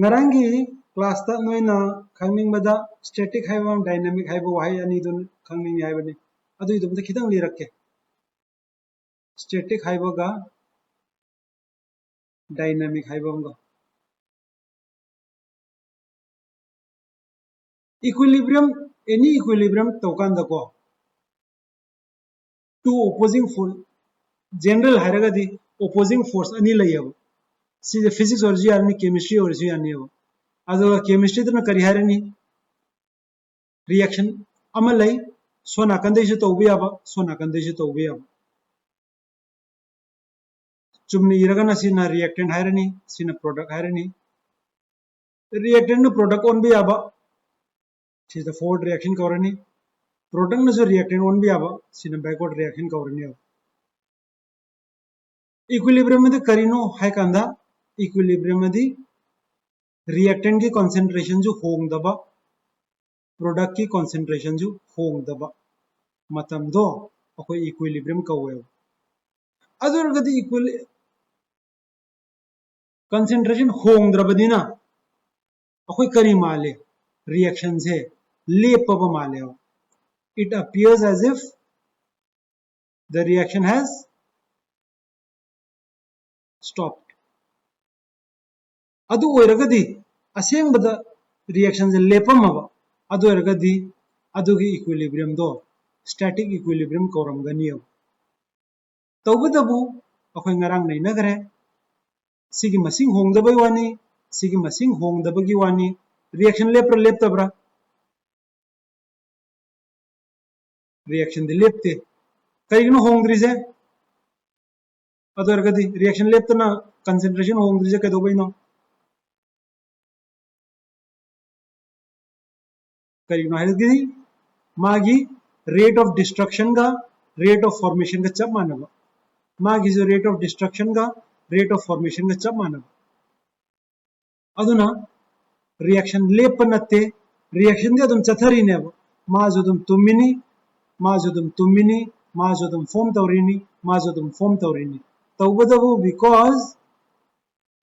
ngarangi class ta noina khangning bada static haiba dynamic haiba wahai ani dun khangning haiba ni adu idum ta khidang lirakke static haiba ga dynamic haiba ga equilibrium any equilibrium tokan da ko two opposing force general hairaga di opposing force ani layab si physics or ni chemistry or ani ho adu chemistry tuna kari harani reaction ama lay so nakandai su tawbi aba so nakandai su tawbi aba chumni iragana sina reactant hairani sina product hairani reactant no product on bi aba is the forward reaction kawarani product no reactant on bi aba sina backward reaction kawarani aba equilibrium मध्ये करीनो हाय कांदा equilibrium मध्ये reactant की concentration जो होंगदबा product की concentration जो होंगदबा मतम दो अखोई equilibrium कवे अदुरगदी concentration होंगद्रबदिना अखोई करी माले reaction से लेपब माले it appears as if the reaction has stopped adu oiragadi asengbada reaction se lepamaba adu oiragadi adugi equilibrium do static equilibrium koramgani tawbadabu akhoi ngarang nei nagare sigi masing hongdabai wani sigi masing hongdabagi wani reaction lepra leptabra reaction de lepte karigno hongdrise adu oiragadi reaction leptana concentration hongdrise kadobai no करीनो है मागी rate of destruction का rate of formation का चप मानव मागी जो rate of destruction का rate of formation का चप मानव अदुना रिएक्शन लेप नत्ते रिएक्शन दे तुम चथरी ने मा जो तुम तुमिनी मा जो तुम तुमिनी मा जो तुम फॉर्म तौरिनी मा जो तुम फॉर्म तौरिनी तौबदबु बिकॉज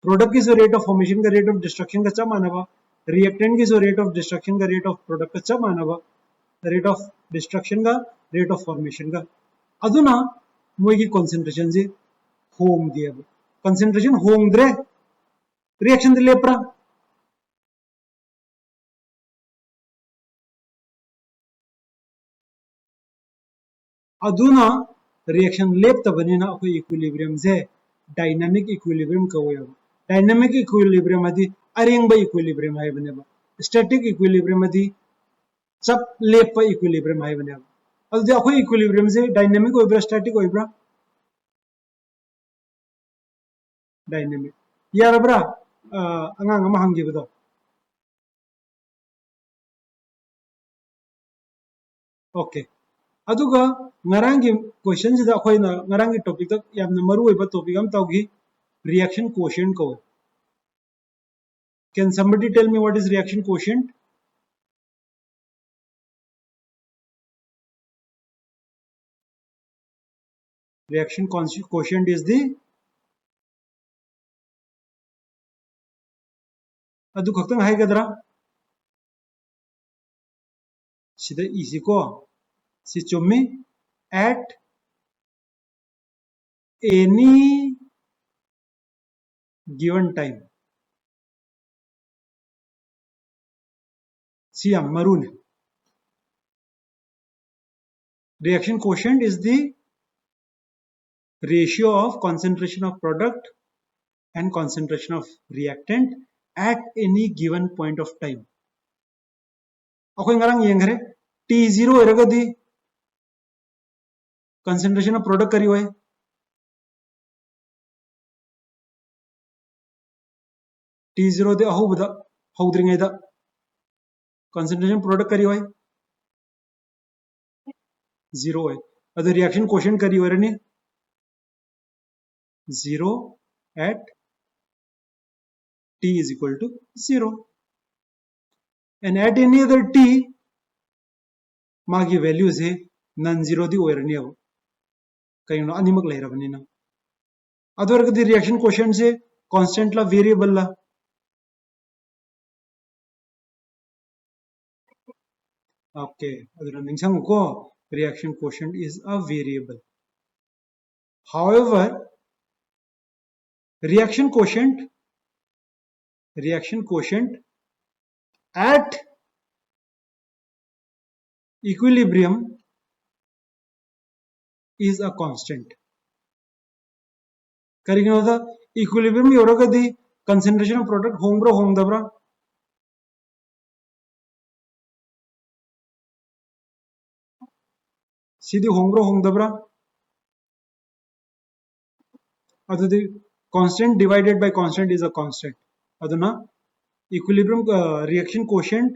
प्रोडक्ट की जो रेट ऑफ फॉर्मेशन का रेट ऑफ डिस्ट्रक्शन का चप मानव रिएक्टेंट की जो रेट ऑफ डिस्ट्रक्शन का रेट ऑफ प्रोडक्ट का मानव रेट ऑफ डिस्ट्रक्शन का रेट ऑफ फॉर्मेशन का अदुना मोगी कंसंट्रेशन से होम दिए कंसंट्रेशन होंगद्रे रिएक्शन दे लेप्रा अदुना रिएक्शन लेप तबनिना अखोई इक्विलिब्रियम से डायनामिक इक्विलिब्रियम कवे डायनामिक इक्विलिब्रियम आदि अरेंगबा इक्विलिब्रियम है बनेबा स्टैटिक इक्विलिब्रियम आदि सब लेप इक्विलिब्रियम है बनेबा अदि अखोई इक्विलिब्रियम से डायनामिक ओइब्रा स्टैटिक ओइब्रा डायनामिक यारब्रा अंगांग अमा हंगिबदो okay अदुगा ngarangi question sida akhoi na ngarangi topic tak yamna maru oiba topic am tawgi reaction quotient ko can somebody tell me what is reaction quotient reaction quotient is the adu khaktang hai gadra sida easy ko si chummi at any given time see maroon reaction quotient is the ratio of concentration of product and concentration of reactant at any given point of time akhoi ngarang yengre T0 eragadi concentration of product kari hoy T0 de ahubda hawdringaida concentration product kari hoy 0 hoy adu reaction quotient kari hoy 0 at T is equal to 0 and at any other T मागी value से non zero दी ओरनी अब कहीं ना अनिमक ले रहा बनीना other कदी reaction question से constant La variable La Okay, aduna ningsang ko reaction quotient is a variable. However, reaction quotient at equilibrium is a constant. करिगिनोदा equilibrium yoragadi concentration of product hongbra hongdabra sidi hongbra hongdabra adudi constant divided by constant is a constant aduna equilibrium reaction quotient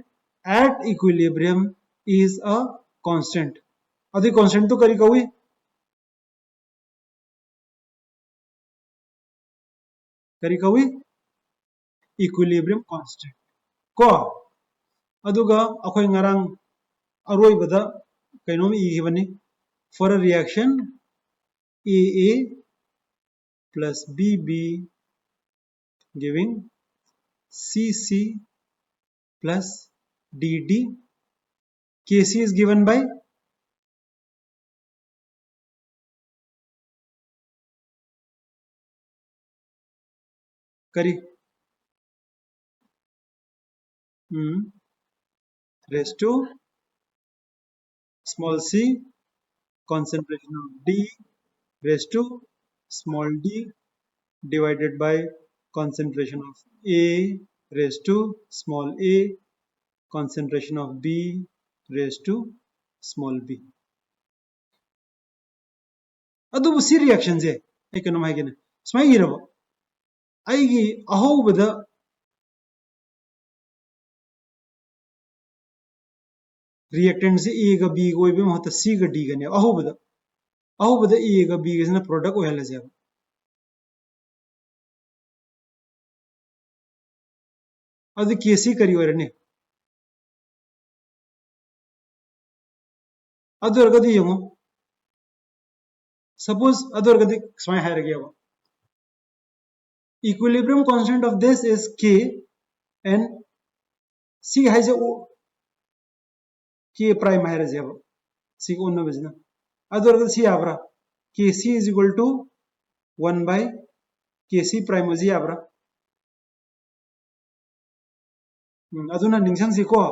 at equilibrium is a constant adi constant to kari kawi equilibrium constant ko aduga akhoi ngarang aroi bada kainom igibani for a reaction AA plus BB giving CC plus DD. Kc is given by kari raised to small c concentration of D raised to small d divided by concentration of A raised to small a concentration of B raised to small b. अदुबु सी reaction से आई कनो हाइगेन स्माइ गिरबो आइगी अहोबदा reactant से ए गा be go इबे महत सी गा D गने अहोबदा ए गा बी गा प्रोडक्ट ओहल से अदु केसी करी ओरने अदु अरगदी यमो suppose other small hierarchy equilibrium constant of this is k and c has a k prime hierarchy c on no business other c abra kc is equal to 1 by kc prime was abra aduna ningsang si ko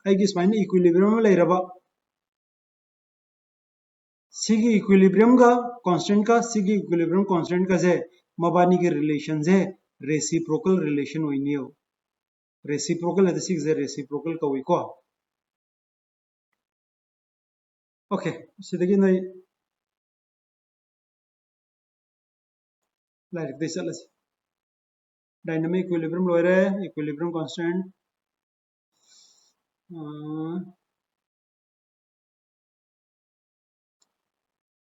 ai gi small equilibrium leiraba सिगी equilibrium का constant का सिगी equilibrium constant का से मबानी के relation है reciprocal relation होइनी हो reciprocal है सिग से रेसिप्रोकल का हुई को ओके सिदगी नहीं लाइक दिस चलस डायनामिक इक्विलिब्रियम लोरे equilibrium constant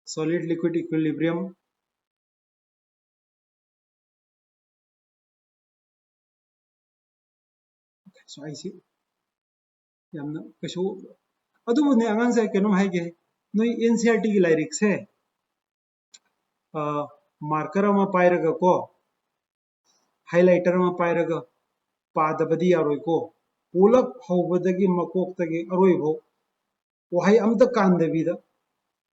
solid liquid equilibrium so I see yamna kashu adubu ne angan sa kenom haige noi NCERT gi lyrics hai marker ma pairaga ko highlighter ma pairaga padabadi yaroi ko pulak hobadagi makoktagi aroi bo wahai amta kandabida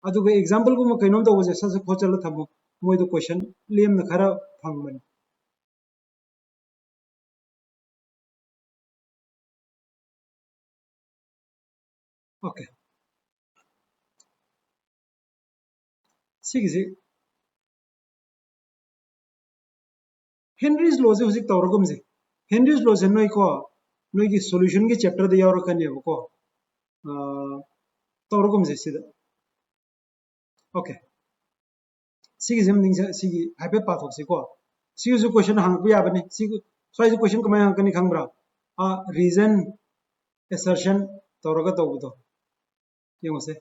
अदुग example को कइनोम तो वजे ससे खोचल थमो मोय तो question लेम न खरा फंगमन ओके सिगिसे हेनरीज लॉ से हुजिक तवरगम से हेनरीज लॉ से नोय को नोय की सॉल्यूशन के चैप्टर दे यावर कने को तवरगम से सिदा ओके सिगी जम दिंग सिगी हाइपे पाथोक से को सिगी जो क्वेश्चन हांग को याबने सिगी स्वाइ क्वेश्चन कमाय हांग कनी खंगब्रा रीजन assertion तवरगा तवबतो यमसे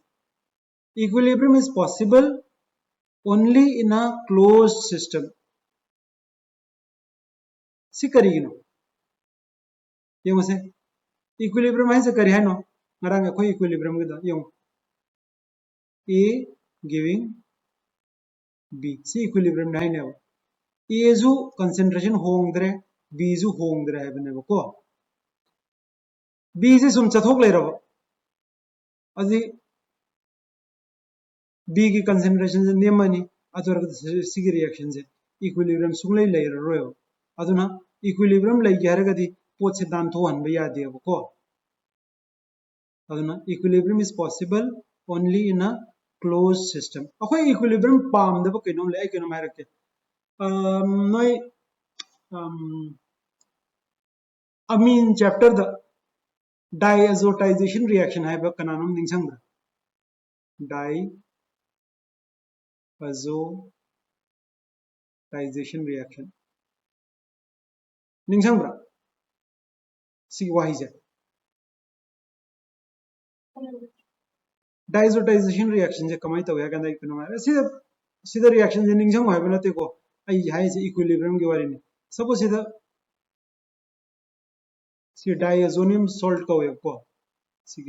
equilibrium is possible only in a closed system si karigino yemase equilibrium hai se kari hai no ngaranga ko equilibrium gida yom a giving b si equilibrium nai ne a ju concentration hongdre b ju hongdre hai bane ko b se sum chathok le rabo अदि B की concentration से नेमनी अदर सिगी reaction से equilibrium सुंगले लेररोयो अदुना इक्विलिब्रियम लेगे हरगदि पोट से दानथोहनबा यादेबको अदुना equilibrium is possible only in a closed system अखोय इक्विलिब्रियम पामदबो कैनो ले कैनो मारके नोय अमीन चैप्टर द डायazotization reaction है कनानम निंगसंग डायazotization reaction निंगसंग सी वाही से डायazotization reaction से कमाई तवे गंदा इकनो मारे सीधा रिएक्शन से निंगसंग है बनते को आई हाई से इक्विलिब्रियम के बारे में सपोज सीधा सी डायazonium salt का वेब को सी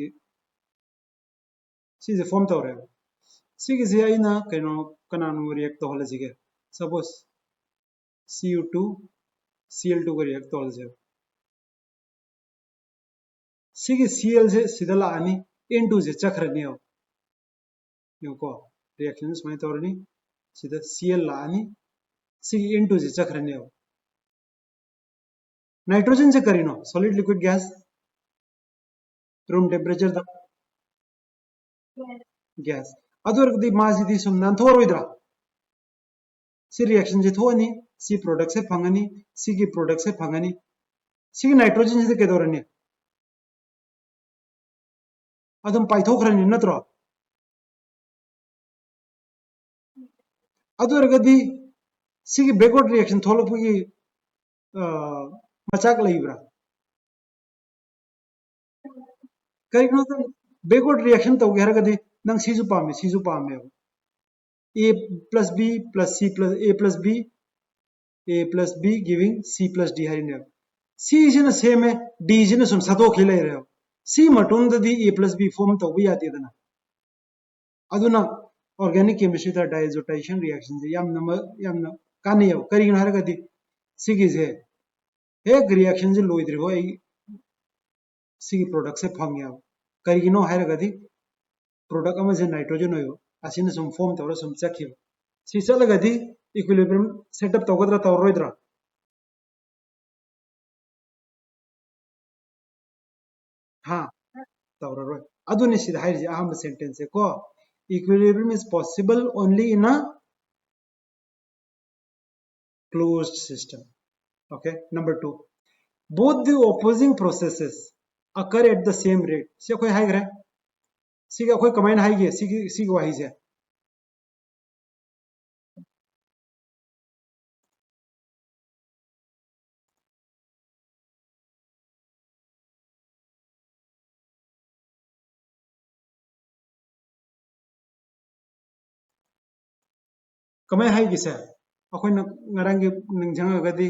से फॉर्म तवरे सी से आइना कैनो कनानु रिएक्ट तो हले सिगे सपोज Cu2 Cl2 का रिएक्ट तो हले से सी Cl से सीधा लानी N2 से चक्रनी हो को रिएक्शन में तवरनी सीधा Cl लानी सी N2 से चक्रनी हो नाइट्रोजन से करीनो solid liquid gas room temperature द गैस अदुरगदी मासिदी सुम नानथोरोइद्रा सी रिएक्शन से थोनी सी प्रोडक्ट से फंगनी सी की प्रोडक्ट से फंगनी सी नाइट्रोजन से केदोरनी अदम पाइथोखरनी नत्रो अदुरगदी सी की बैकवर्ड रिएक्शन थोलपुगी मचाक लईब्रा करिनो तो बैकवर्ड रिएक्शन तो हरगदी नंग सीजु पामे A plus B plus C plus A plus B giving C plus D हरिने C जिन सेम है D जिन सुम सतो खिले रहे हो C मतुन दी A plus B फॉर्म तो भी आती है ना अदुना ऑर्गेनिक केमिस्ट्री दा डायazotization रिएक्शन से याम काने हो करिनो हरगदी C की से एक रिएक्शन से लोइद्री हो सी प्रोडक्ट से फंगे करिनो हरगदी प्रोडक्ट अमा से नाइट्रोजन होयो असिन सुम फॉर्म तौर सुम चखियो सी चलगदी इक्विलिब्रियम सेटअप तौगद्रा तौरोइद्रा हाँ तौरोय अदुनि सिदा हाइजे अहम सेंटेंस से को equilibrium is possible only in a closed system okay number 2 both the opposing processes occur at the same rate से कोई हाइग्रे सी का कोई कमाइन हाइगे सी को वाही से कमाई हाइगे से अखोई नरंगे निंजंगगदी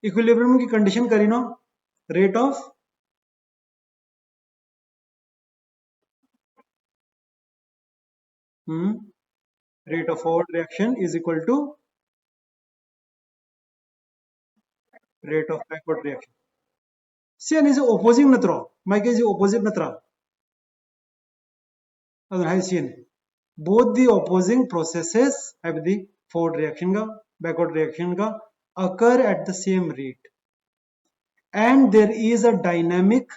इक्विलिब्रियम की कंडीशन करिनो rate of rate of forward reaction is equal to rate of backward reaction CN is opposing natro my is opposite natra other CN both the opposing processes have the forward reaction ga backward reaction ga occur at the same rate and there is a dynamic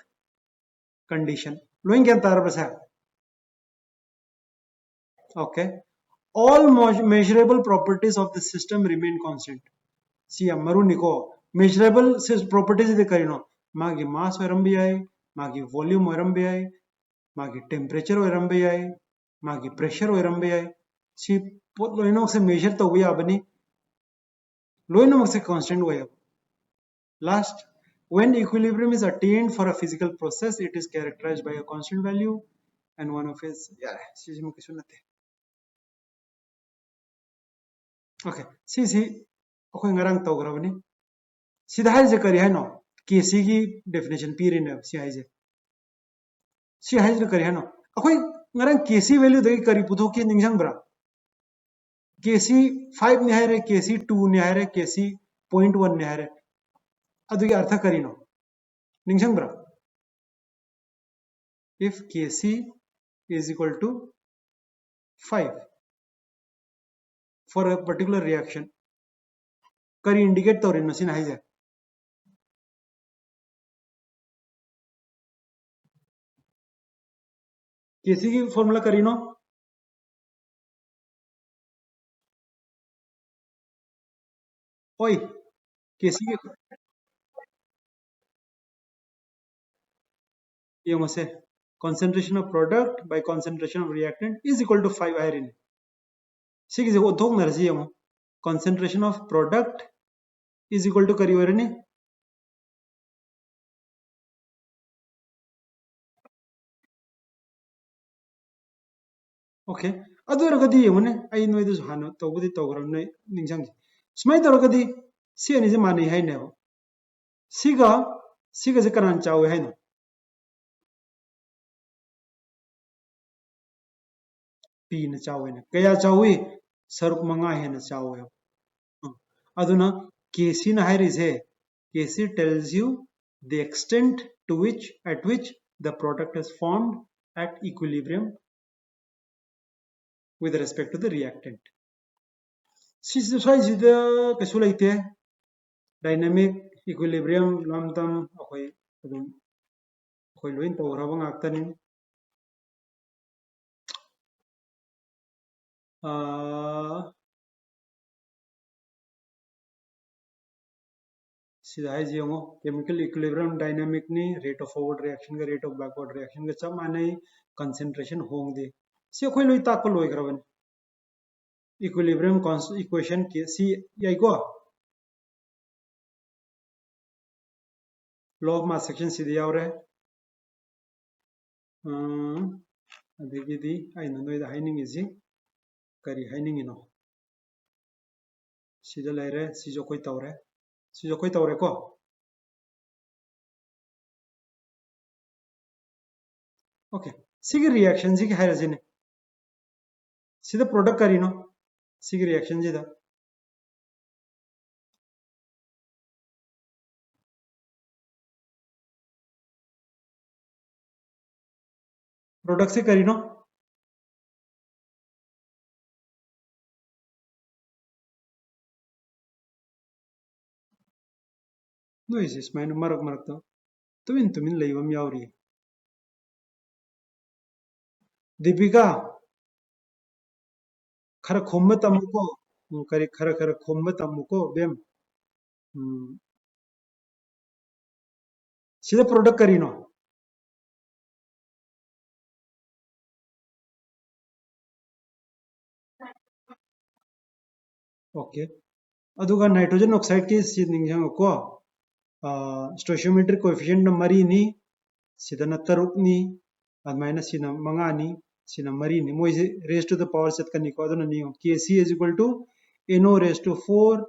condition loing kya tar basa okay all measurable properties of the system remain constant see amaru niko measurable properties de karino magi mass oirambi ai magi volume oirambi ai magi temperature oirambi ai magi pressure oirambi ai si pot loino se measure to ya bani loino se constant way last when equilibrium is attained for a physical process it is characterized by a constant value and one of its yeah si mo kisunate okay si akoy ngarang tawgrabani सीधा हाइजे करी है no केसी की definition P रही सी हाइजे सी हाइजे करी है no अखोई ngarang केसी value दे करी पुथो की निंगजंग ब्रा केसी 5 ने है केसी 2 ने है केसी 0.1 ने है अदुगी अर्थ करी नो निंगजंग ब्रा if kc is equal to 5 for a particular reaction. करी indicate तौर न सिना है किसी की फॉर्मूला करी नो ओए किसी की ये मुझसे concentration of product by concentration of reactant is equal to 5 iron. See वो दो नरसी है concentration of product is equal to करी वरने okay अदु रगदी यमुने आई नोई दु हानो तौबदी तौग्रम ने निंजंग स्माइ तौरगदी सी अनि जे माने है ने सिगा सिगा जे कनान चावे है न पी न चावे ने कया चावे सरुक मंगा है न चावे अदुना केसी न हाइरिसे केसी tells you the extent to which at which the product is formed at equilibrium with respect to the reactant. Swaisida kaisu leite dynamic equilibrium lamtam akhoi adum akhoi loin tawraba ngaktanin sida hai jiyo chemical equilibrium dynamic ni rate of forward reaction ga rate of backward reaction ga cham manai concentration hongde si akhoi loi ta ko loi graban equilibrium equation ke si yai ko law of mass section sida yaure adegidi aina noida haining isi kari haining ino sida laire si jo koi tawre si jo koi tawre ko okay sigi reaction sigi haira jine sida product kari no sigi reaction jida product se kari no no is main marak marak to tumin leibam yauri Deepika खरा खोम्ब तमुको करी खरा खरा खोम्ब तमुको बेम सीधा product करीनो okay अदुगा nitrogen oxide की सी निंजंग को स्टोइचियोमेट्रिक coefficient न मरी नि सीधा न तरुक नि अदमाइना सीना मंगा नि सीना मरी नि मोइसे रेज टू द पावर सेट कनी को अदुना नि Kc is equal to NO raised to 4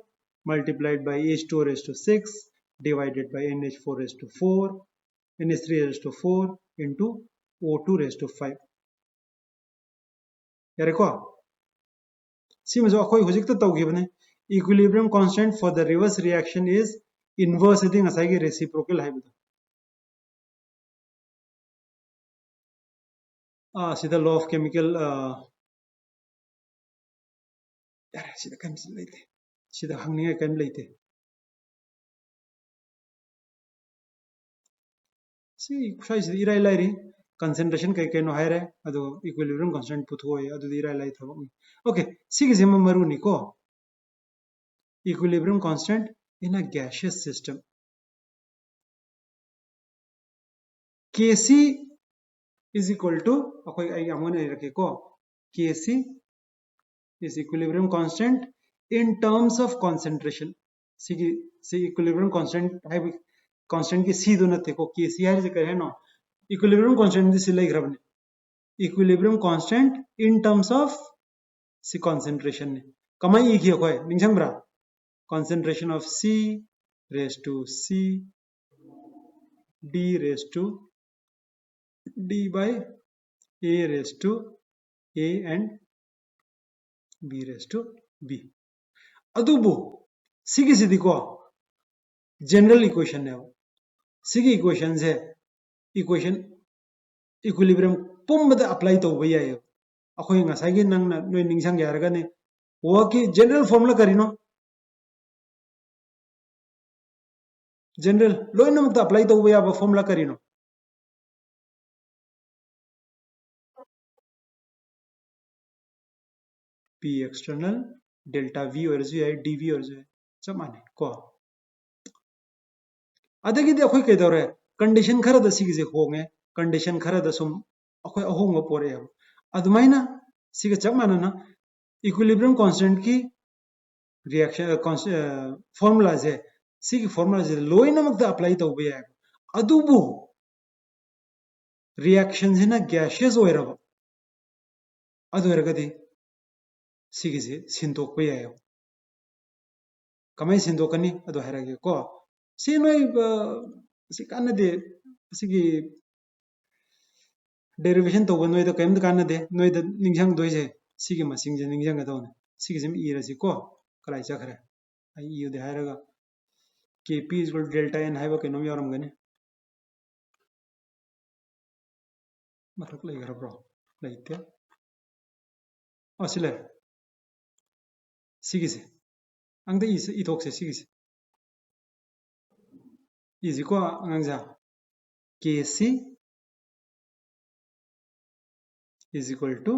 multiplied by H2 raised to 6 divided by NH4 raised to 4 NH3 raised to 4 into O2 raised to 5 यारे को सिमजो अखोई हुजिक तो तौगिबने equilibrium constant for the reverse reaction is inverse thing asai reciprocal haibdo see the law of chemical yare sida kam leite sida hangni kam leite see size irai lairi concentration kai kai no haire ado equilibrium constant puthoy ado irai lai thabo okay sige jema maru ni ko equilibrium constant in a gaseous system Kc is equal to akoi ai amone rakhe ko Kc is equilibrium constant in terms of concentration see equilibrium constant constant की सी दो नते को Kc है जे कहे no equilibrium constant this like रबने equilibrium constant in terms of सी concentration ने कमाई एक ही होय निंजंग ब्रा concentration of C raised to C D raised to D by A raised to A and B raised to B अदुबो सिगी सिदी को general equation है सिगी equation है equation equilibrium पुम apply तब याय अखोई ngasai nang na noi ningsang yarga ne wo ki general formula karino general loina mak apply tawba yaba formula karino p external delta v orju hai dv orju hai chamane ko adagi de akhoi kaidore condition khara da sigise honge condition khara da sum akhoi ahonga pore ya adumaina siga chamana na equilibrium constant ki reaction formula je sigi formula je loina mak da apply tawba ya adubu reaction is na gaseous oiraba adu ergadi sigise sintokpa yayo kamai sintokani adu harage ko si noi si kanade sigi derivation to noi da kaim da kanade noi da ningjang doise sigi masing je ningjang ga done sigi sim e rasi ko kalai chakhre ai yu de haraga kp is equal to delta n haiba kenom yaram gane mathak lai gar bro laitya osile sigise angda i thok se sigise is equal angja kc is equal to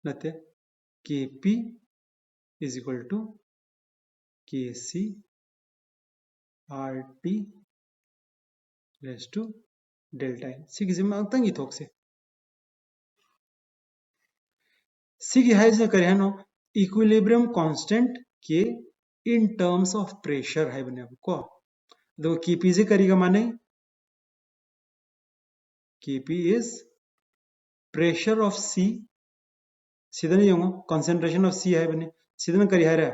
nate kp is equal to kc rt raised to delta n sigise ma tang i thok se sigi haise kare hano equilibrium constant के in terms of pressure है बने को दो kp से करेगा माने kp is pressure of c सीधा नहीं होगा concentration of c है बने सीधा ना करी है रहा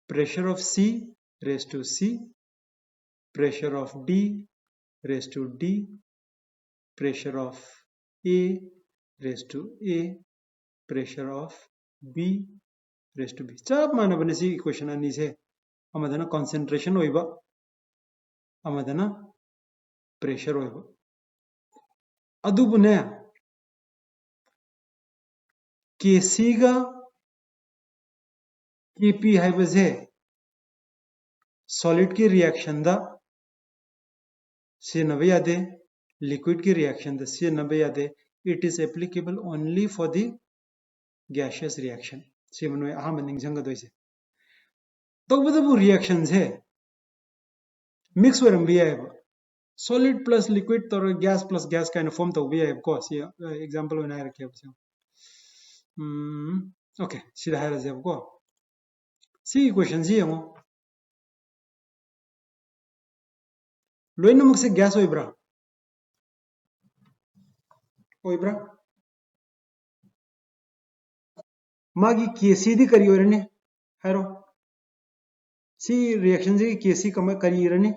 pressure of c raised to c pressure of d raised to d pressure of a raised to a pressure of b raised to b सब माना बने सी इक्वेशन अनि से अमदना concentration होइबा अमदना pressure होइबा अदुबने kc गा kp हाइबजे सॉलिड की रिएक्शन दा से नबे यादे लिक्विड की रिएक्शन दा से नबे यादे it is applicable only for the gaseous reaction से मनोय अहम निंगजंग दोइसे तबदबु रिएक्शन से मिक्स वरम भी है solid plus liquid तो gas plus gas kind of form तो भी है को सी एग्जांपल बना रखे अब से ओके सीधा है रजे को सी इक्वेशन जी हम लोइनमुक से गैस ओइब्रा मागी केसी दी करी ओरने हैरो सी रिएक्शन जी केसी कम करी रने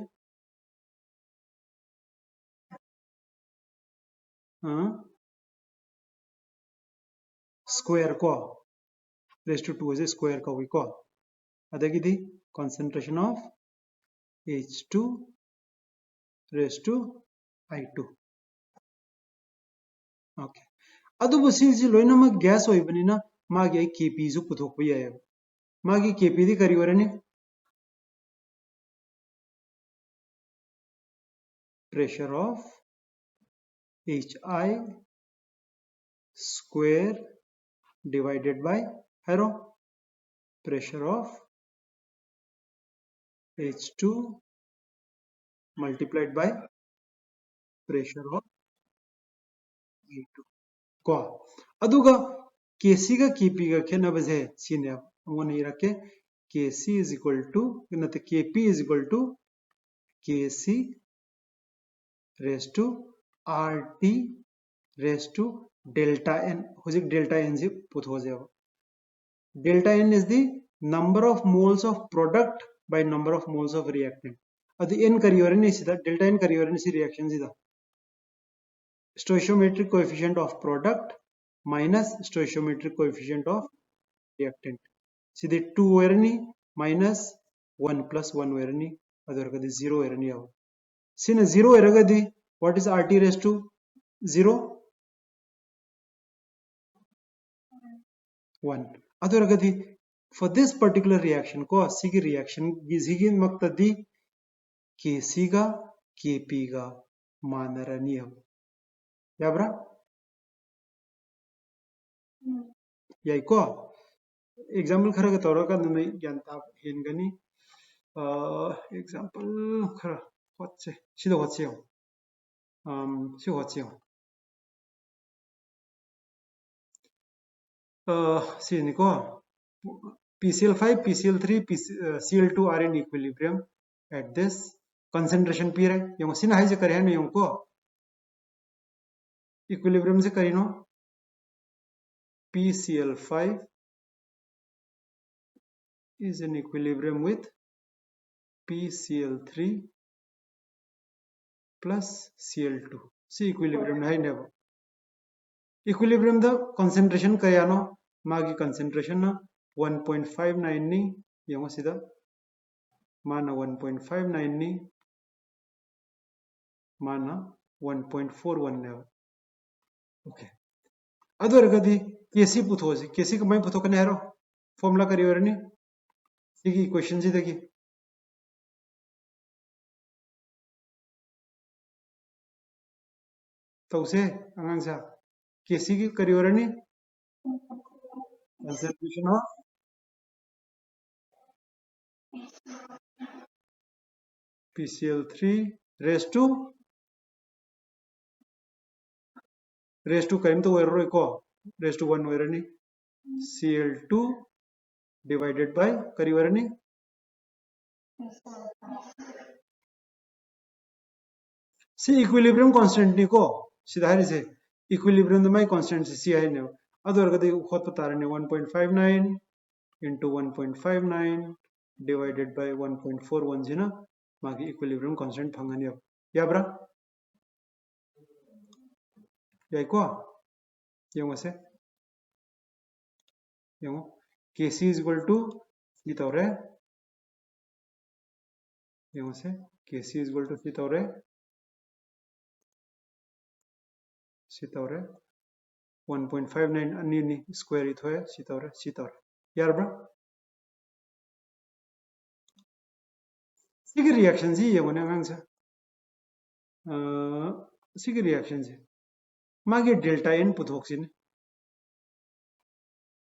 स्क्वायर को रेस टू 2 is स्क्वायर का वी को अदगिदी concentration of H2 raised to I2 okay अदुबु सी जी लोइनम गैस होइबनिना मागी kp जु पुथोकबो याय मागी kp दी करी ओरने pressure of Hi square divided by hero pressure of H2 multiplied by pressure of I2 को अदुगा kc का kp का खेनबजे सिने अंगोन इरके kc is equal to नते kp is equal to kc raised to rt raised to delta n होजिक delta n जी put हो जाएगा delta n is the number of moles of product by number of moles of reactant अदु n करियोर ने सीधा delta n करियोर ने सी reaction सीधा stoichiometric coefficient of product minus stoichiometric coefficient of reactant सीधे 2 वेरनी minus 1 plus 1 वेरनी other कदी 0 वेरनी आओ सीने 0 वेरगदी what is rt raised to 0 1 adoragadi for this particular reaction ko sigi reaction gizigi maktadi kc ga kp ga manarani yabra yai ko example khara ga tawra ka nai gyan ta hengani example khara hotse sida hotse si hotse sini ko PCl5 PCl3 Cl2 are in equilibrium at this concentration p है yung sina hai se kare hai no yung ko equilibrium se karino PCl5 is in equilibrium with PCl3 plus Cl2 see equilibrium hai never equilibrium the concentration kayano magi concentration na 1.59 ni yung sida mana 1.59 ni mana 1.41 never okay adoragadi kc puthose kc kamai puthokane hero formula kari orani sigi equation ji degi tause angang sa kc ki kari orani concentration of PCl3 raised to karim to error ko raised to 1 orani Cl2 divided by kari orani see equilibrium constant ni ko sidhari se equilibrium the my constant se ci ne adoragadi khot patarane 1.59 into 1.59 divided by 1.41 jina magi equilibrium constant phangani yabra yai ko yung ase yung kc is equal to itore yung ase kc is equal to sitore 1.59 ani ni square ithoe sitore yarbra sigi reaction ji yung na ngang sa sigi reaction ji magi delta n puthoksin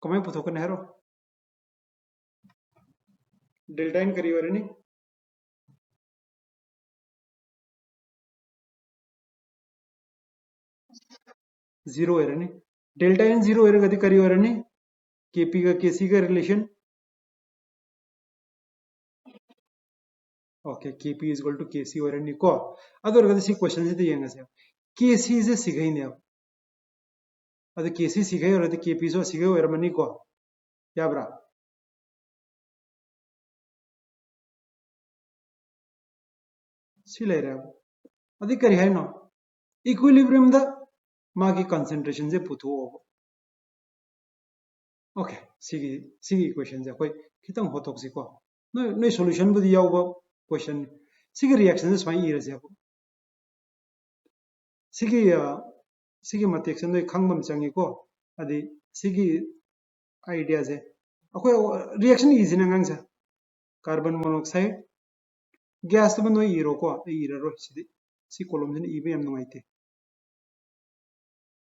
kamai puthokane hero delta n kari orani 0 erani delta n 0 eragadi kari orani kp ga kc ga relation okay kp is equal to kc orani ko adoragadi si question ji yenga se kc is a sigai ne adu kc sigai or adu kp so sigai ermani ko yabra silera adi kari hai no equilibrium da magi concentration je putho okay sigi equation je koi kitang hotok si ko no solution bu yaw ba question sigi reaction je smai ira je sigi matek sen no khangbam changi ko adi sigi idea je akoi reaction easy na ngang sa carbon monoxide gas to no iro ko ira ro si column je ibe am no aite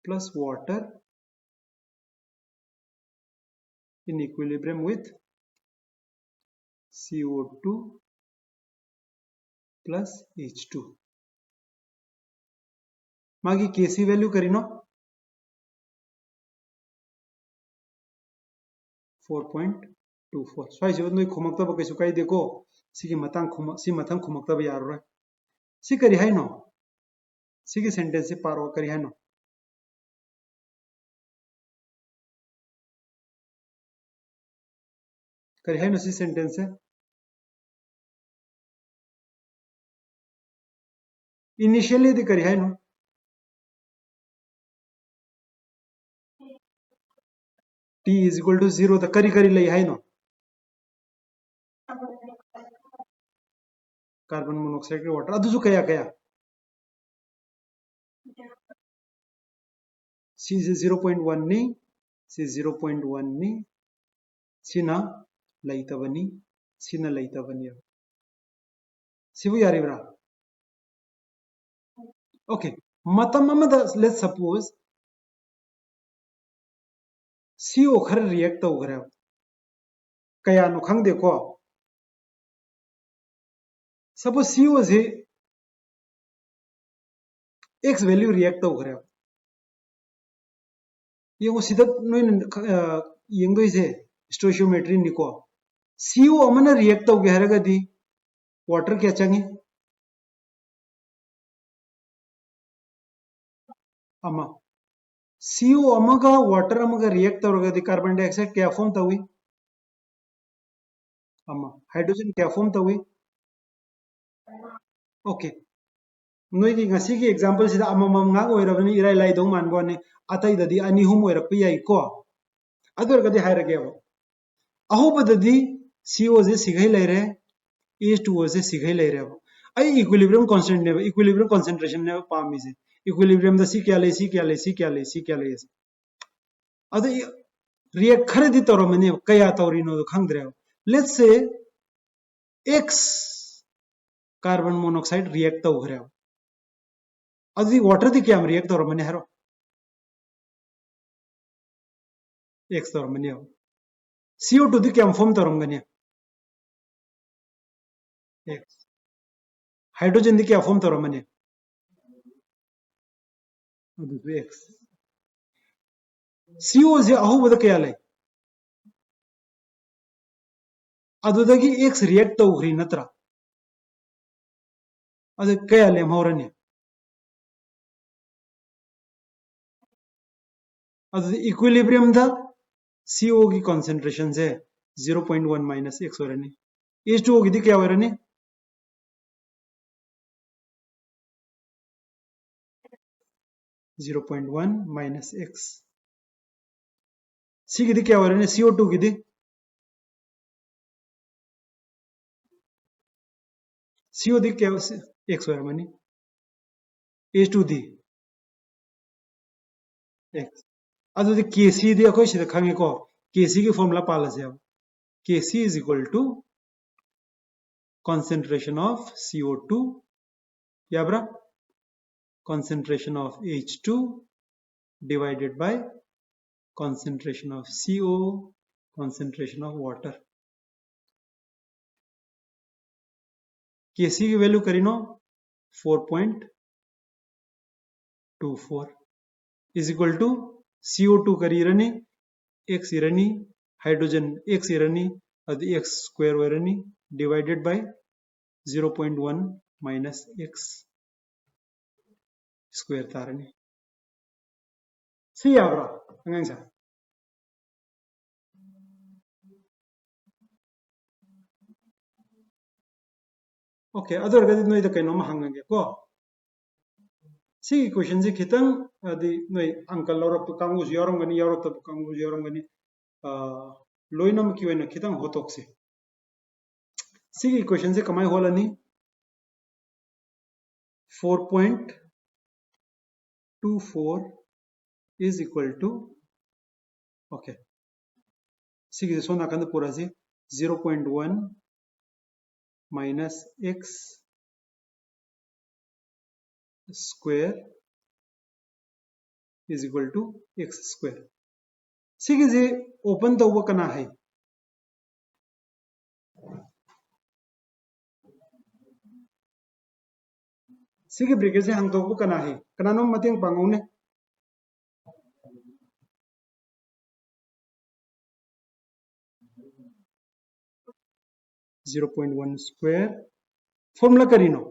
plus water in equilibrium with CO2 plus H2 magi kc value karino 4.24 swai jo noi khomakta ba kaisu kai deko sigi matang khomakta ba yar ro si kari hai no sigi sentence se paro kari hai no kari hai no si sentence se initially the kari hai no t is equal to 0 the kari lai hai no carbon monoxide ke water adu ju kaya सिजे 0.1 ni si 0.1 ni sina laitabani sina laitabani sibu yaribra okay matam amada let's suppose CO khar react tawgra kaya no khangde ko suppose CO se x value react tawgra yung sida noin yengdoi se stoichiometry ni ko CO amana react tawge haraga di water kya changi ama CO amaga water amaga react tawraga di carbon dioxide kya form tawi ama hydrogen kya form tawi okay noi di ngasi ki example sida amamam nga oirabani irai lai dong man bone atai dadi ani hum oirak pi ai ko ador gadi hairage ba aho badadi CO je sigai laire H2O je sigai laire ba ai equilibrium constant ne equilibrium concentration ne pami je equilibrium da si kya le si kya le si kya le si kya le adu react khare di toromani kaya torino do khangdre let's say x carbon monoxide react tawgre adu water di kya react toromani haro x toromani CO2 di kya form toromgani x hydrogen di kya form toromani adu x CO je ahu bada kya lai adu dagi x react tawgri natra adu kaya le maurani adu equilibrium da CO की concentration से 0.1 minus x हो रही H2O की क्या हो रही 0.1 minus x C की क्या हो रही CO2 की CO दी क्या x हो रही H2 दी x अदु दी Kc दी अखोई सिदा खंगे को Kc की फॉर्मूला पाला से अब Kc is equal to concentration of CO2 याब्रा concentration of H2 divided by concentration of CO concentration of water Kc की वैल्यू करीनो 4.24 is equal to CO2 करी रनी x इरनी हाइड्रोजन x इरनी अद x स्क्वायर वरनी divided by 0.1 minus x square तारनी सी याब्रा अंगंग सा ओके अदर गदि नोय द कैनो मा हंगंगे को सी क्वेश्चन से खितंग अदि नोय अंकल लौरप कांगु यारंगनी यारत कांगु यारंगनी लोइनम की वैना खितंग होतोक से सी क्वेश्चन से कमाई होलनी 4.24 is equal to okay सी सोना कंद पूरा से 0.1 minus x square is equal to x square सिगे ओपन तो वो कना है सिगे ब्रेकेट से हम तो वो कना है कना नो मतेंग पांगौने 0.1 square फॉर्मूला करीनो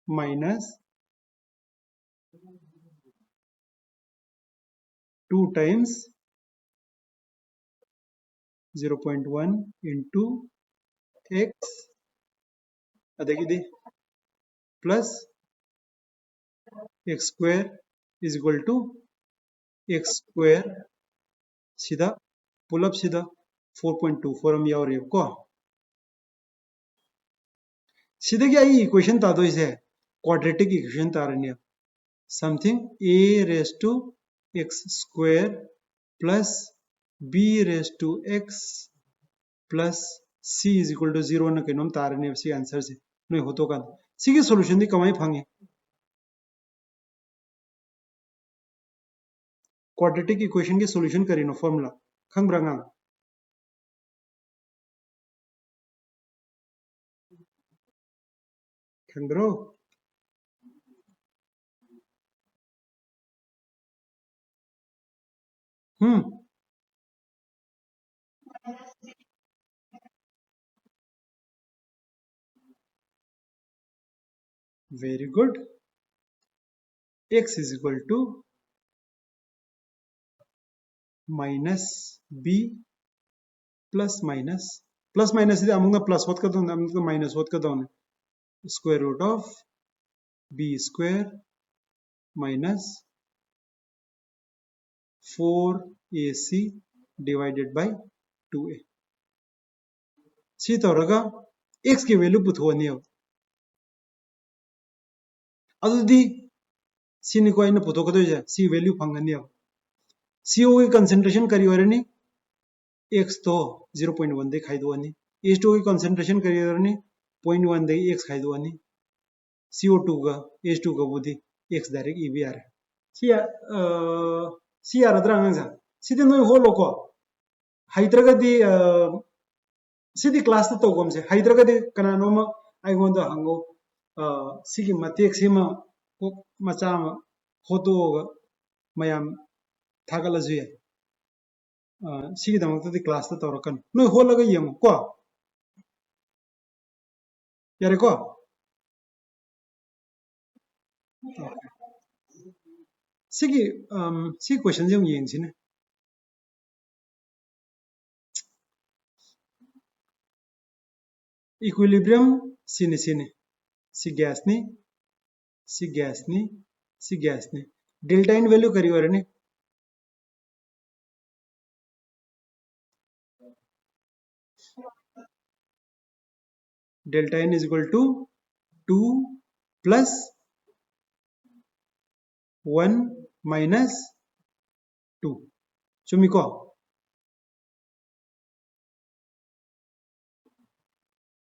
minus 2 times 0.1 into x अदेगी plus x square is equal to x square सीधा पुल अप सीधा 4.24 हम यावर को सीधा क्या ये इक्वेशन तादो इसे क्वाड्रेटिक इक्वेशन तारनी something a raised to x square plus b raised to x plus c is equal to 0 na kainom tarane si answer se noi hoto kan sigi solution di kamai phange quadratic equation के solution करino formula खंग ब्रंगा खंग ब्रो very good x is equal to minus b plus minus is among the plus what ka don among the minus what ka don square root of b square minus 4ac divided by 2a सी तौरगा x की value पुथोनी अब अदुदी सीनी को आइना पुथोकदोजे सी value फंगनी अब CO की कंसंट्रेशन करी वरनी x तो 0.1 दे खाइदोनी H2O की कंसंट्रेशन करी वरनी 0.1 दे x खाइदोनी CO2 का H2 का बुद्धि x डायरेक्ट EB आ रहा सी आ रहा अंगसा सीधे नोई हो लोको हाइद्रगदी सिदी क्लास तो तोगम से हाइद्रगदी कनानोमा आइगोंदा हंगो सिगी मतेक सिमा को मचा होतो मयाम थागलजु या सिगी दमक तो क्लास तो तोरकन नोई हो लगा यम को यारे को सिगी सी क्वेश्चन जम येंसिने इक्विलिब्रियम सिने सिने सी गैस नी सी गैस नी सी गैस नी डेल्टा इन वैल्यू करी वरने delta n is equal to 2 plus 1 minus 2 चुमिको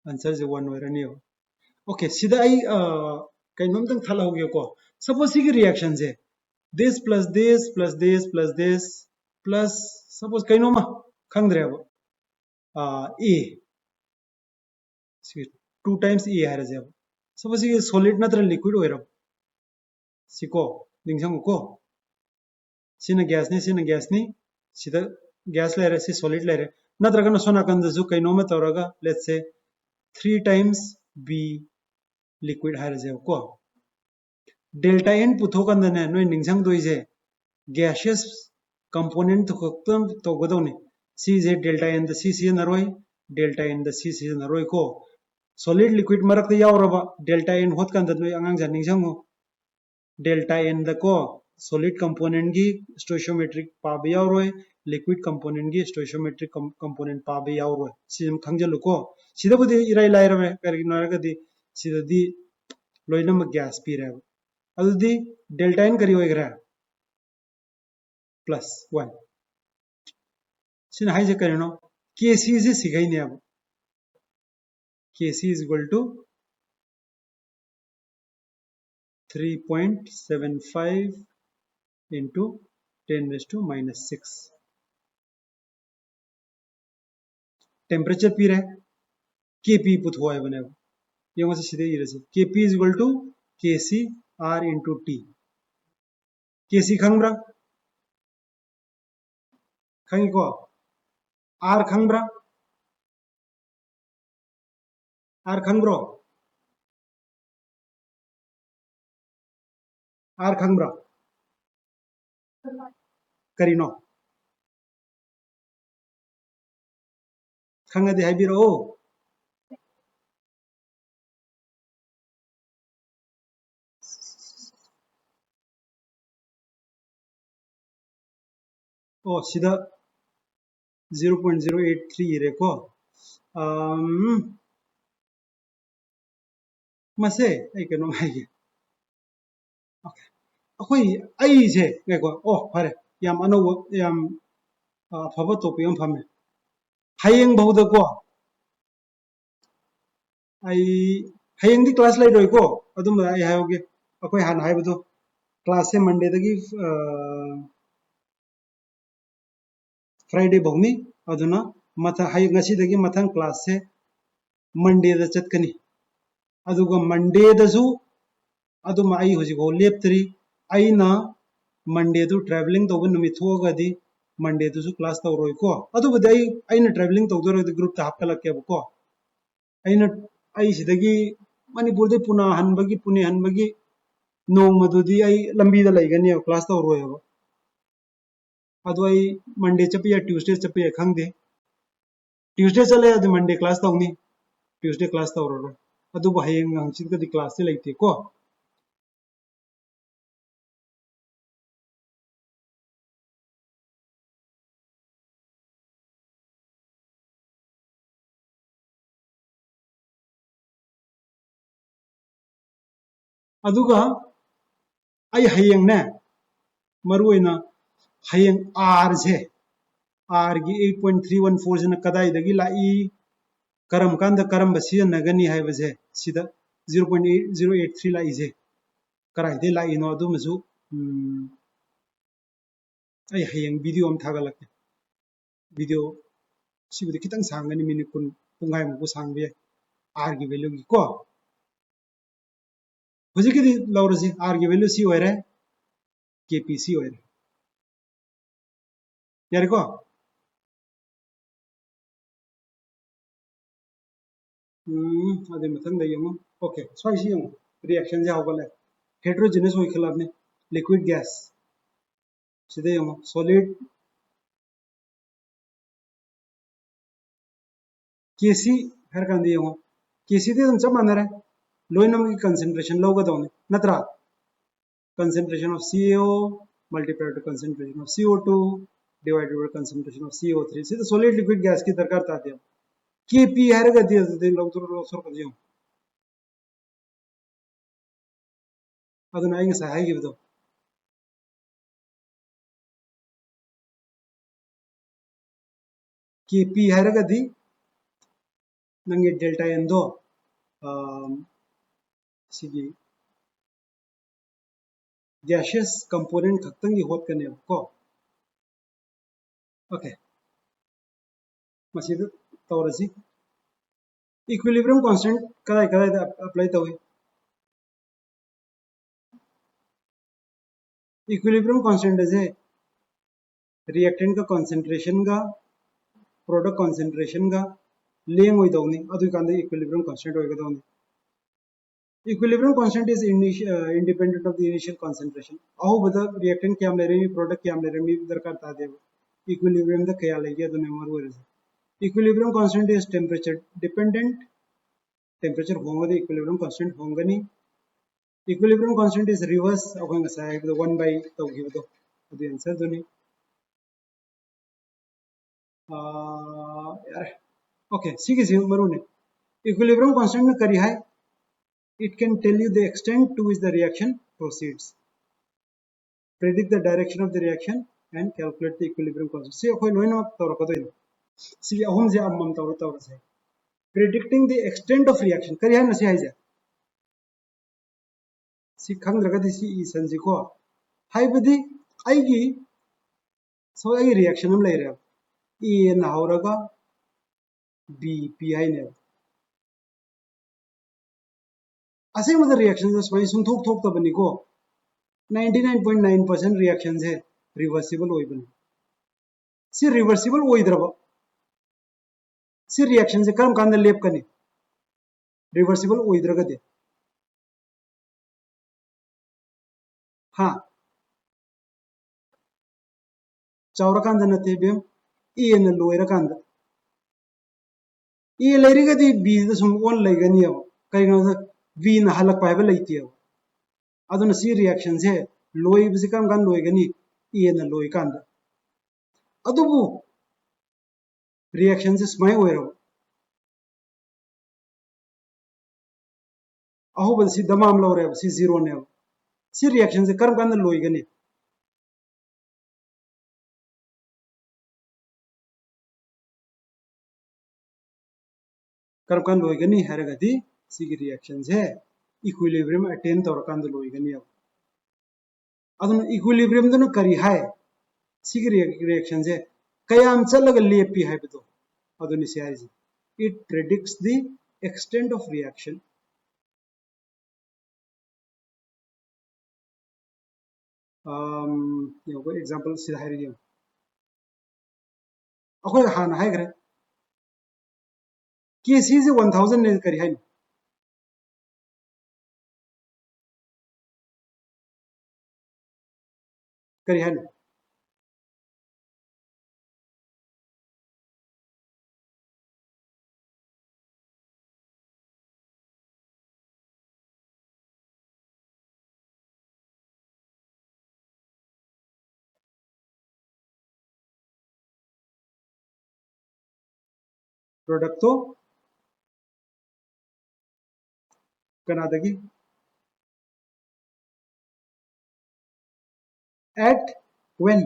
answer से 1 वरनी हो ओके सीधा आई कहीं तक थला हो गया को सपोज सी की रिएक्शन से this plus this plus this plus this plus suppose कहीं मा खंग रहे अब a 2 times a है रहे अब सपोज ये सॉलिड नत्र लिक्विड हो रहा सिको दिंगसंग को सिना गैस ने सीधा गैस ले रहे सी सॉलिड ले रहे नत्रगन सोना कंदजु कहीं में तौरगा let's say 3 times b liquid है रहे को डेल्टा n पुथोकंदने नोय निंगसंग दोइजे gaseous component तो खत्म तो गदोने c is delta n the c नरोय delta n the c नरोय को solid liquid मरक ते यावरबा delta n होत कंद नोय अंगांग जा निंगसंग delta n द को solid component की stoichiometric पाबे यावरोय liquid component की stoichiometric component पाबे यावरोय सिम खंगजलु को सिदबुदि इराय लायरमे करिनरगदि सिददि लोइनम गैस पी रहा अदुदि डेल्टा n करी होइगरा प्लस 1 सिन हाइजे करिनो kc से सिगाइने अब kc is equal to 3.75 into 10 raised to minus 6 temperature P रहा है kp पुट हुआ है बने ये वहां से सीधे ये रहे kp is equal to kc r into t kc खंगब्रा खंगी को r खंगब्रा r खंगब्रो r खंगब्रा करीनो खंगदे हाइबिरो ओ सीधा 0.083 इरेको मसे आई के नो हाइगे ओके ꯑꯩꯈꯣꯏ ꯑꯩꯁꯦ ꯉꯥꯏꯈꯣ ꯑꯣ ꯐꯔꯦ ꯌꯥꯝ ꯑꯅꯧꯕ ꯌꯥꯝ ꯑꯐꯕ ꯇꯣꯄꯤꯛ ꯑꯃ ꯐꯝꯃꯦ ꯍꯌꯦꯡ ꯐꯥꯎꯗꯀꯣ ꯑꯩ ꯍꯌꯦꯡꯗꯤ ꯀ꯭ꯂꯥꯁ ꯂꯩꯔꯣꯏꯀꯣ ꯑꯗꯨꯝꯕ ꯑꯩ ꯍꯥꯏꯍꯧꯒꯦ ꯑꯩꯈꯣꯏ ꯍꯥꯟꯅ ꯍꯥꯏꯕꯗꯣ क्लास मंडेदगी फ्राइडे बहुनी अदुना मथा हाय ngasiदगी मथंग क्लास से मंडे दा चतकनी अदुगा मंडे दसु अदुमा आई होजि गो लेप्तरी आइना मंडे दु ट्रैवलिंग तोब नुमि थोगदी मंडे दुसु क्लास तौरोय को अदुबदि आइना ट्रैवलिंग तौदोरदि ग्रुप ता हापकलकेब को आइना आई सिदगी मणिपुर दे पुना हनबगी पुणे हनबगी नोंमदुदी आई लंबीदा लैगनी क्लास तौरोयब अदो आई मंडे चपे या ट्यूसडे चपे या खंगदे ट्यूसडे चले अदि मंडे क्लास तौनी ट्यूसडे क्लास तौरो अदुबो हयेंग हंचिदगदि क्लास से लैते को अदुगा आई हयेंग ने मरुइना हयेंग आर से आर गी 8.314 जना कदाइदगी लाई करम कांद करम सिजनगनी हाइबसे सिदा 0.083 लाइजे कराइदे लाइनो अदुमसु आई हयेंग वीडियो हम थागलके वीडियो सिबुदि खितंग सांगनी मिनिट कुन पुंगाय मुको सांगबे आर गी वैल्यू गी को हुजिकिदि लौरसी आर गी वैल्यू सी होइरे केपीसी होइरे यारे को अदे मथंग द यमो ओके स्वाइसी यमो रिएक्शन जे होगले हेटेरोजेनस होई खलाबने लिक्विड गैस सिदे यमो सॉलिड केसी हर कांदे यमो केसी दे हम सब मानरे लोइनम की कंसंट्रेशन लोगदौने नत्रा concentration of CO multiplied to concentration of CO2 divided by concentration of CO3 सिदा solid liquid gas की दरकार ताते KP हर गति दे लोग सर कजियो ಅದನ್ನ ಹೆಂಗೆ ಹೇಗಿದ್ದು KP ಹರಗದಿ ನಂಗೆ ಡೆಲ್ಟಾ ಎಂದು ಸಿಗಿ gaseous component खक्तंगी होतकने को ओके मसीद तौरसी इक्विलिब्रियम कांस्टेंट कदाय कदाय अप्लाई तौई इक्विलिब्रियम कांस्टेंट जे रिएक्टेंट का कंसंट्रेशन का प्रोडक्ट कंसंट्रेशन का लेंग होई दौनी अदु कांदे इक्विलिब्रियम कांस्टेंट होई गदौनी equilibrium constant is independent of the initial concentration aho bada reactant kya mere product kya mere mi darkar ta de equilibrium da kya lege adune maru wore equilibrium constant is temperature dependent temperature honga the equilibrium constant honga ni equilibrium constant is reverse agonga sa 1 by to give do the answer doni yaar okay sige ji maru ne equilibrium constant ne kari hai it can tell you the extent to which the reaction proceeds, predict the direction of the reaction, and calculate the equilibrium constant. See, koi loino tawra kadoin. See, ahum je ammam tawra se. Predicting the extent of reaction. Kari hai na si haija. See, khang draga di si sanji ko. Hai badi aigi so ai reaction am lai raha. E na horaga B P hai ne. असेंबद reaction सुमाई सुंथोक थोक तबनी को 99.9% reaction है reversible होइबन सी reversible होइद्रब सी रिएक्शन से करम कांद लेप कने रिवर्सिबल होइद्रगदे हां चौरा कांद नते बेम ए न लोइरा कांद ए लेरिगदी बी द सुम ओन लेगनी अब कइनो V na halak pa ba leiti aduna si reaction se loi bsikam gan loi gani e na loi kan adubu reaction se smai oiro aho bal si damam lo re si zero ne सी reaction से कर्म कांद लोइगनी कर्म कांद लोइगनी हैरगदी सी की reaction से equilibrium attain तौर कांद लोइगनी अब अदुन equilibrium Danu करी हाय सी की reaction से कयाम चलग लेपी हाइबदो अदुनि से हाइजी it predicts the extent of reaction Yogi example सिदा हाइरियो अखोय हान हाइग्रे केसी से 1000 ने करी हाइन करी हाइन प्रोडक्ट तो कनादगी at when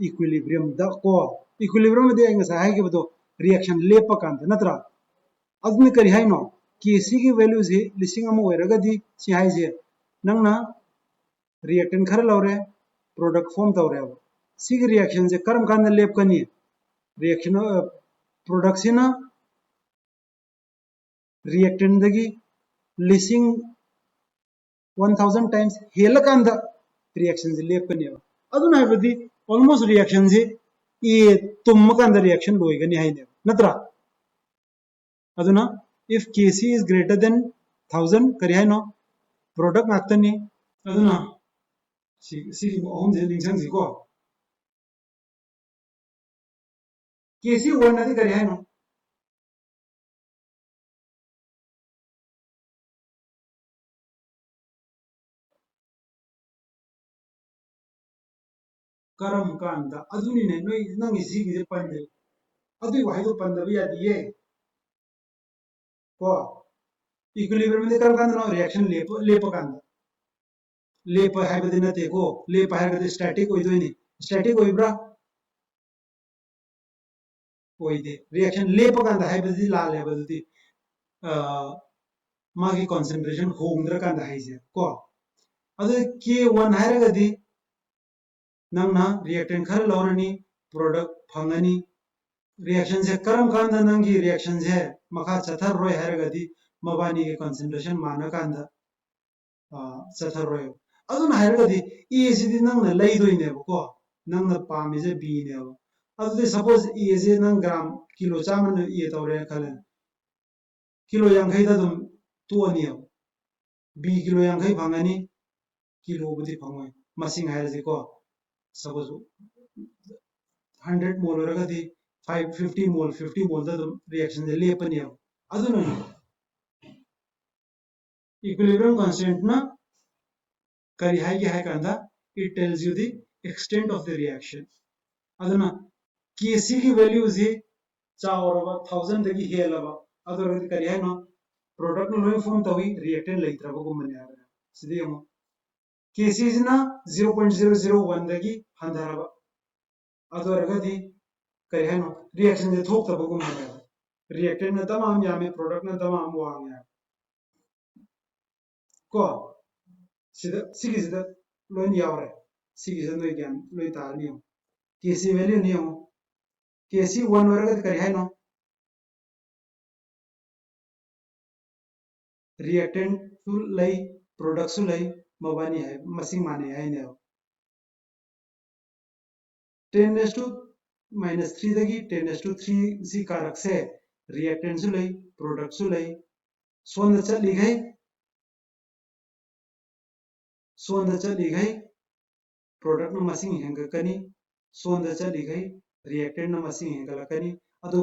equilibrium da ko equilibrium de इंग सा है कि बतो रिएक्शन लेप कांत नत्रा अदुनि करी हाइनो केसी की वैल्यू से लिसिंग अम ओइरगदी सी हाइ जे नंगना रिएक्टेंट खर लौरे प्रोडक्ट फॉर्म तौरे अब सी की रिएक्शन से कर्म कांद लेप कनी रिएक्शन प्रोडक्ट से ना रिएक्टेंट दगी लिसिंग 1000 टाइम्स हेल कांद रिएक्शन से लेप कनी अदुना हाइबदी ऑलमोस्ट रिएक्शन से ये तुम कांद reaction लोइगनी हाइने नत्रा अदुना if kc is greater than 1000 करी हाइनो प्रोडक्ट नाक्तनी अदुना सी ओम जे लिंक्सन जी को kc 1 नदी करी हाइनो करम कांदा अदुनी ने नोई नंगी सी गिजे पंदे अदुई वाहिदो पंदबी यादिये को इक्विलिब्रियम में करम कांदा नो रिएक्शन लेप कांदा लेप हाइबदि नते को लेप हाइबदि स्टैटिक ओइदोइनी स्टैटिक ओइब्रा ओइदे रिएक्शन लेप कांदा हाइबदि लाल हाइबदि मागी कंसंट्रेशन होंद्र कांदा हाइजे को अदु k1 हाइरगदि नंगना रिएक्टेंट खर लौरनी प्रोडक्ट फंगनी रिएक्शन से कर्म कांदा नंगी रिएक्शन से मखा चथर रोय हाइरगदि मबानी के कंसंट्रेशन माना कांदा चथर रोय अदुन हाइरगदि ए सिदि नंगना लैदोइनेबको नंगना पामिजे b नेबो अदुदि सपोज ए जे नंग ग्राम किलो चामन ए तौरे खले किलो यांखै दा दुम तोनियो b किलो यांखै फंगनी किलो बुदि फंगोय मसिंग हाइरजिको सपोज 100 मोल रगदि 550 मोल 50 मोल दा रिएक्शन दे लेपनियो अदुन इक्विलिब्रियम कांस्टेंट ना करी हाइ कांदा it tells you the extent of the reaction अदुना kc की वैल्यू जे चावरबा 1000 दगी हेलबा अदुरगदि करी हाइ नो प्रोडक्ट नो लोय फॉर्म तवी रिएक्टेंट लेत्रबा गुमने यार सिदि यमो kc is ना 0.001 दगी हंधारबा अदुरगदि करी हाइ नो रिएक्शन जे थोक्तबा गुमने रिएक्टेंट न तमाम यामे प्रोडक्ट न तमाम वांग यार को सिदा सिगिदा लोइन यावरे सिगिदा नो ज्ञान लोइ तारनियो केसी वैल्यू नियो केसी 1 वर्ग करी हाइ नो रिएक्टेंट सु लई प्रोडक्ट सु लई मबानी है मसिंग माने है ने 10⁻³ दगी 10⁻³ सी कारक से रिएक्टेंट सु लई प्रोडक्ट सु लई सोंद चली गई सोंद चली गई प्रोडक्ट न मसिंग हेंगकनी सोंद चली गई रिएक्टेंट न मसिंग हेंगलकनी अदो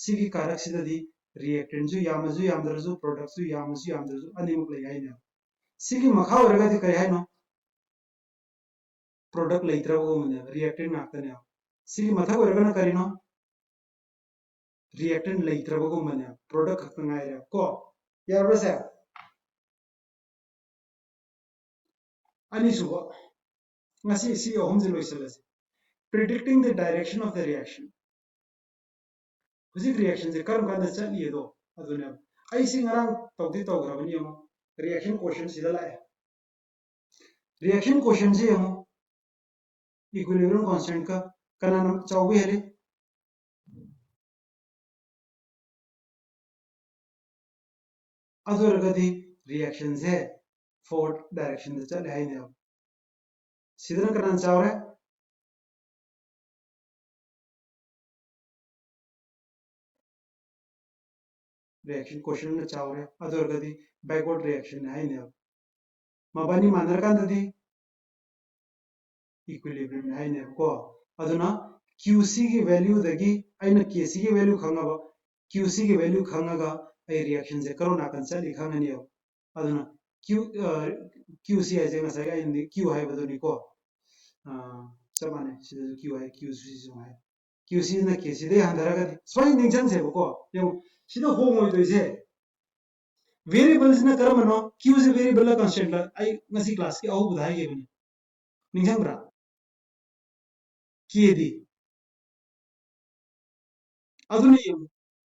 सिगी कारक सिददी रिएक्टेंट सु यामजु यामद्रजु प्रोडक्ट सु यामजु यामद्रजु अनिमुक लई हाइने सिगी मखा वर्गदि करी हाइनो प्रोडक्ट लैत्रबो मुने रिएक्टेंट नाक्तने सिगी मथा वर्गना करिनो रिएक्टेंट लैत्रबो मुने प्रोडक्ट खक्तंगाइरे को यार से अनीसुबा ngasi si ahum je loisalase predicting the direction of the reaction huzik reaction je karam kanda chali do aduna ai si ngarang tawdi tawgrabani yamo reaction question sida la reaction question je yamo equilibrium constant का kananam chawbi hele adurgadi reaction je forward direction de chale hai ne sidana kanan chawre reaction question na chawre adurgadi backward reaction hai ne mabani manar kandadi equilibrium hai ne ko aduna qc की value दगी aina kc की value खंगाबा qc की value खंगागा ai reaction से करो नाकन चली खंगनी अब aduna q qc ai jenga sai ai q hai baduni ko chamane sida q hai qc so hai qc na kc de handaraga swai ningchang se ko yo sida ho moi do se variables na karamano q se variable la constant la ai ngasi class ki au budhai ge bani ningchang bra k di aduna yo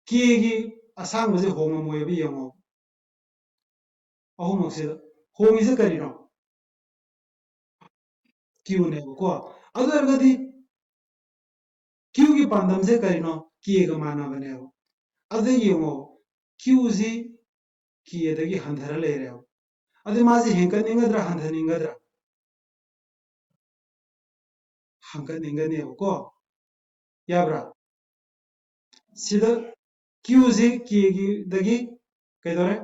k gi asang se ho moi bi yo au mo se ho mi se kari no q ne ko adu ergadi q की पांडम से करीनो k का माना बने हो अदे येंगो q जी k दगी हंधर ले रहे हो अदे मासे हेंका निंगद्रा हंधर निंगद्रा हंका निंगने हो को याब्रा सिदा q जी k की दगी कइदोरे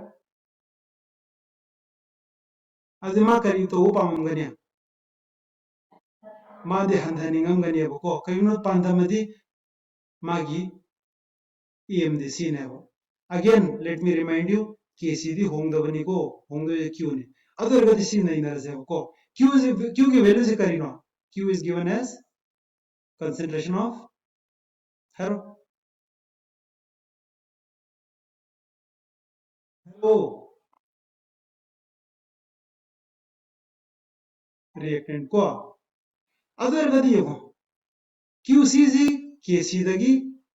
अदे मा करी तो पामम गने मा दे हंधर निंगम गने को कयुनो पांडमदी मागी em de sin है again let me remind you kc दी होंगदबनी को होंगदो q ने अदर गति sin नहीं नरसे को q की वैल्यू से करीनो q is given as concentration of हेरो हेलो reactant को अदर गति ये QCG KCदगी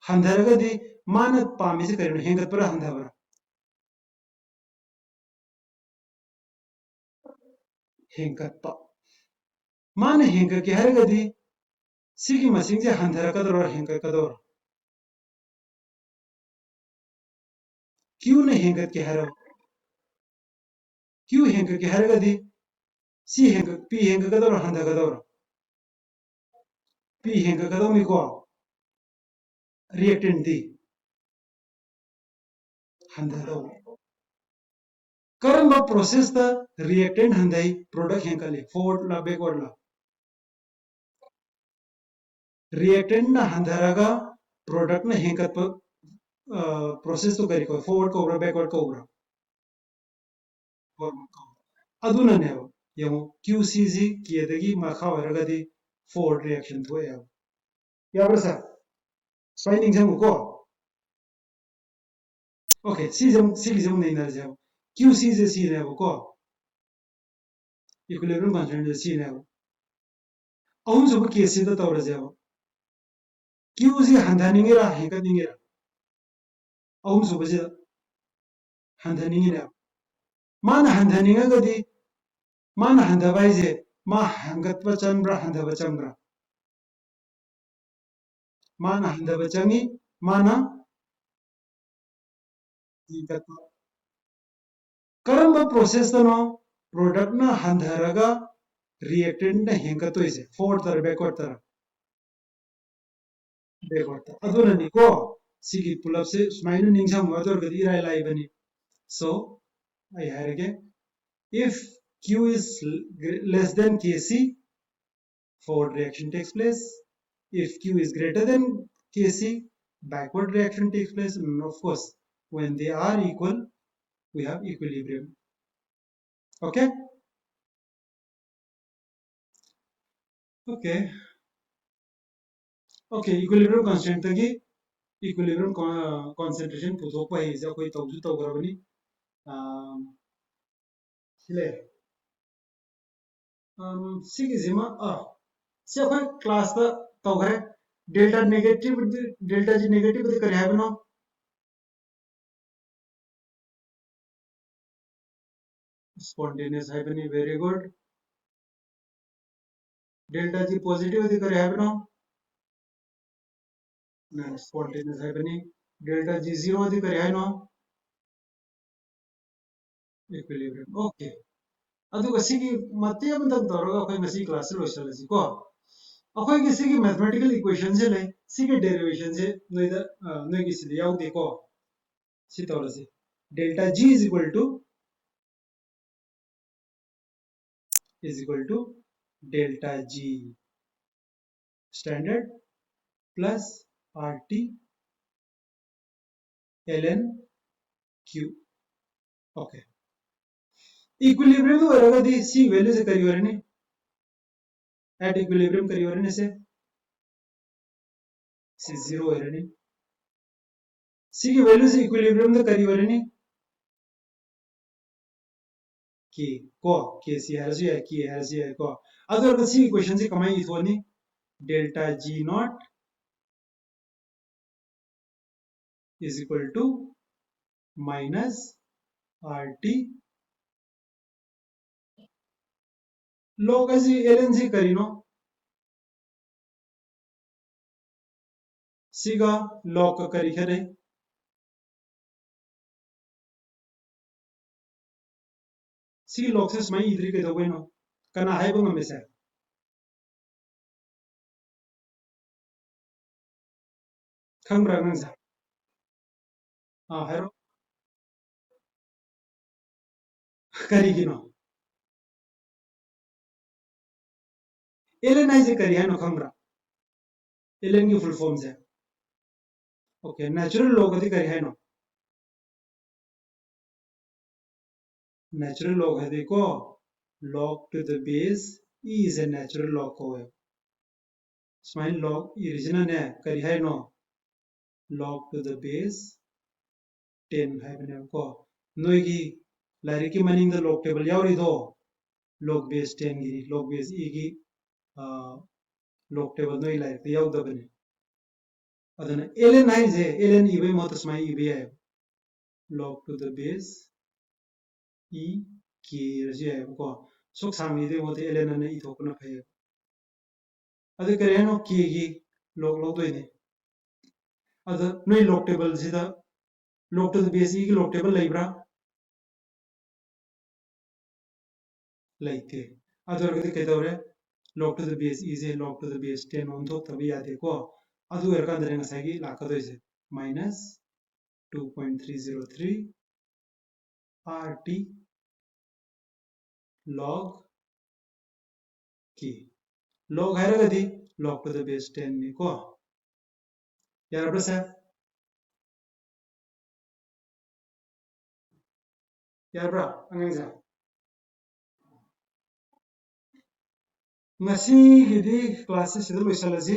हंधरगदी मानत पामिसे करिनो हेंगत पर हंधबर हेंगत प मान हेंग के हरगदी सिगी मसिंग जे हंधरकदर हेंगत कदर क्यों ने हेंगत के हरो क्यों हेंग के हरगदी सी हेंग पी हेंग कदर हंधकदर पी हेंग कदर मिको रिएक्टेंट दी हंधदो करम प्रोसेस द रिएक्टेंट हंधई प्रोडक्ट हेंकले फॉरवर्ड ला बैकवर्ड ला रिएक्टेंट ना हंधरगा प्रोडक्ट ना हेंकत प्रोसेस तो करी को फॉरवर्ड को बैकवर्ड को अदुननेब यंगो QCG कियदगी मखा ओरगदी फॉरवर्ड रिएक्शन थोया याब्रसा स्वाइनिंग जंगो को ओके सिजम नहीं नरजे QCG सिनेब को इक्विलिब्रियम कंस्टेंट सिनेब अहुम सब केसी द तौरजेब QC हंधानिंगेरा हेंकनिंगेरा अहुम सब जे हंधानिंगेरा मान हंधानिंगगदी मान हंधाबाइजे मा हंगतप चंब्रा हंधाबा चंब्रा मान हंधाबा चंगी माना करम प्रोसेस तनो प्रोडक्ट ना हंधरगा रिएक्टेंट ना हेंकतोइसे फॉरवर्ड तर बैकवर्ड तर बैकवर्ड तर अदुननी को सिगी पुलअप से स्माइल निंगसम अदर गदी इराय लाइबनी so I had again if Q is less than Kc forward reaction takes place if Q is greater than Kc backward reaction takes place and of course when they are equal we have equilibrium okay okay okay equilibrium constant तगी equilibrium concentration पुथोकपा है जा कोई तौजु तौग्रबनी sile sigi zima se akhoi class da tawgare delta negative delta g negative de kare habno spontaneous habni very good delta g positive de kare habno na spontaneous habni delta g zero de kare habno equilibrium okay aduga sigi mate amdan tawraga akhoi ngasi class lo salasi ko akhoi gi sigi mathematical equation se le sigi derivation se noida noigi sidi yaudi ko si tawrasi delta g is equal to delta g standard plus RT ln q okay equilibrium वरगा the C value से करी वरने at equilibrium करी वरने से zero वरने सी की value से equilibrium the करी वरने की को के सी हरसी है की हरसी है को अदर सी इक्वेशन से कमाई इथोनी delta g naught is equal to minus RT log ऐसी ln से करी नो सीगा log का करी करे सी log से स्माई इधरी के दो नो कना है बंग में से खंग रंग से हाँ हेरो करी की नो ln ऐसे करी है नो खंग रहा ln की फुल फॉर्म से ओके नेचुरल log अधिक करी है नो नेचुरल log है देखो log to the base e is a natural log को है स्माइल log ओरिजिनल है करी है no log to the base 10 है बने को नोगी लारी की मनिंग द log टेबल यावरी दो log base 10 गिरी log base e की log टेबल नोई लारी तो याव द बने अदन ln है जे ln e वे मत स्माइल e वे है log to the base e की रजी है को सुख सामी दे मत ln ने e थोकना फे अदे करे नो की log तो इने अदे नोई log टेबल जिदा log to the base e की log टेबल लाइब्रा लाइते अदर कदे केदोरे log to the base e से log to the base 10 on तो तभी याद को अदु एरका अंदर ngसागी लाकदोइसे minus 2.303 RT log की log है रगदी log to the base 10 में को यार प्रस यार ब्रा अंगजा ngasi gidi classes sido loisalasi